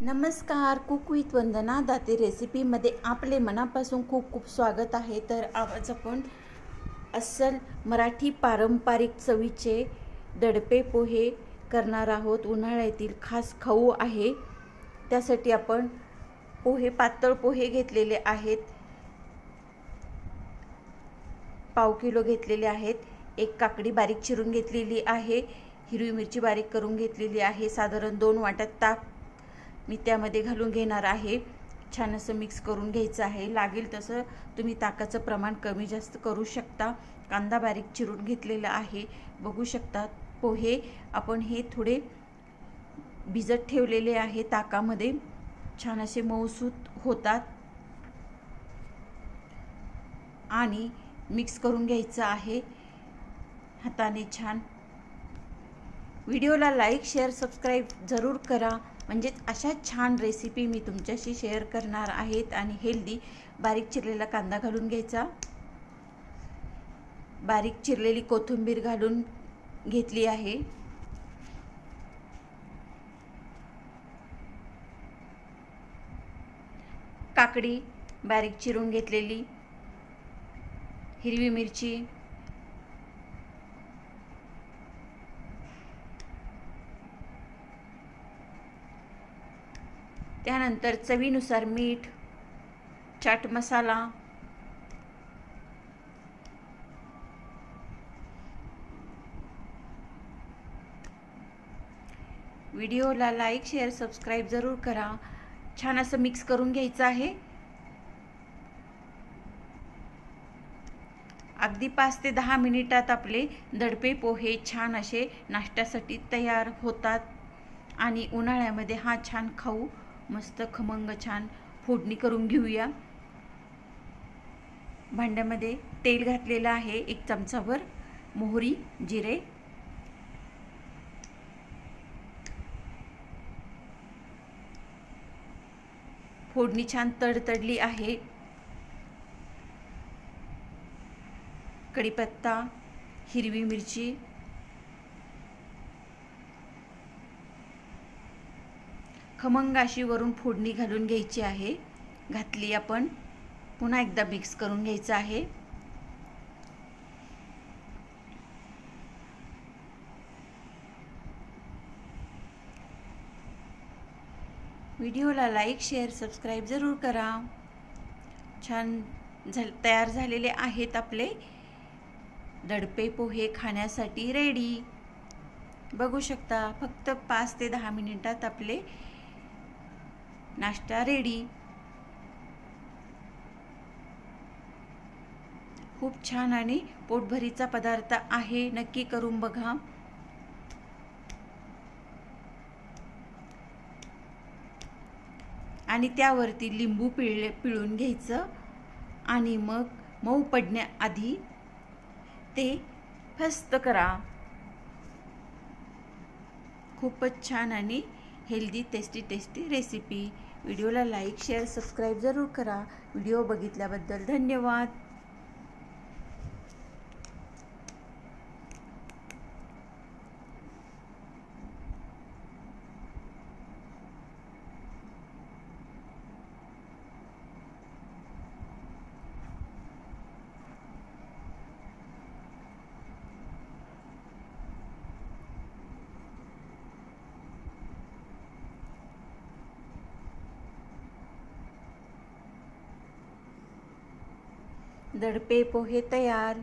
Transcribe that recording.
नमस्कार, cook with वंदना दाते रेसिपीमध्ये आपले मनापासून खूप खूप स्वागत आहे। तर आज आपण अस्सल मराठी पारंपरिक चवीचे दडपे पोहे करणार आहोत। उन्हाळ्यातील खास खाऊ आहे। त्यासाठी आपण पातळ पोहे घेतलेले आहेत, पाव किलो घेतलेले आहेत। एक काकडी बारीक चिरून घेतलेली आहे, हिरवी मिरची बारीक करून घेतलेली आहे। साधारण 2 वाट्या ताक मी त्यामध्ये घालून घेणार आहे। छान असं मिक्स करून घ्यायचं आहे। लागेल तसं तुम्ही ताकाचं प्रमाण कमी जास्त करू शकता। कांदा बारीक चिरून घेतलेला आहे, बघू शकता। पोहे आपण हे थोडे भिजत ठेवलेले आहे ताकामध्ये, छान असे मऊसूत होतात आणि मिक्स करून घ्यायचं आहे हाताने छान। व्हिडिओला लाईक शेअर सबस्क्राईब जरूर करा, म्हणजे अशा छान रेसिपी मी तुमच्याशी शेअर करणार आहेत। आणि हेल्दी बारीक चिरलेला कांदा घालून घ्यायचा, बारीक चिरलेली कोथिंबीर घालून घेतली आहे। काकडी बारीक चिरून घेतलेली, हिरवी मिरची, त्यानंतर चवीनुसार मीठ, चाट मसाला, व्हिडिओला लाईक शेअर सबस्क्राईब जरूर करा। छान असं मिक्स करून घ्यायचं आहे। अगदी 5 ते 10 मिनिटात आपले दडपे पोहे छान असे नाश्त्यासाठी तयार होतात। आणि उन्हाळ्यामध्ये हा छान खाऊ मस्त खमंग छान फोडणी करून घेऊया। भांड्यामध्ये तेल घातलेलं आहे, 1 चमचाभर मोहरी, जिरे, फोडणी छान तडतडली आहे। कढीपत्ता, हिरवी मिरची, खमंग अशी वरून फोडणी घालून घ्यायची आहे। घातली आपण, पुन्हा एकदा मिक्स करून घ्यायचं आहे। व्हिडिओला लाईक शेअर सबस्क्राईब जरूर करा। छान तयार झालेले आहेत आपले दडपे पोहे खाण्यासाठी रेडी, बघू शकता। फक्त 5 ते 10 मिनिटात आपले नाश्ता रेडी। खूप छान आणि पोटभरीचा पदार्थ आहे, नक्की करून बघा। आणि त्यावरती लिंबू पिळून घ्यायचं आणि मग मऊ पडण्याआधी ते फस्त करा। खूपच छान आणि हेल्दी टेस्टी रेसिपी। व्हिडिओला लाईक शेअर सबस्क्राईब जरूर करा। व्हिडिओ बघितल्याबद्दल धन्यवाद। दडपे पोहे तयार।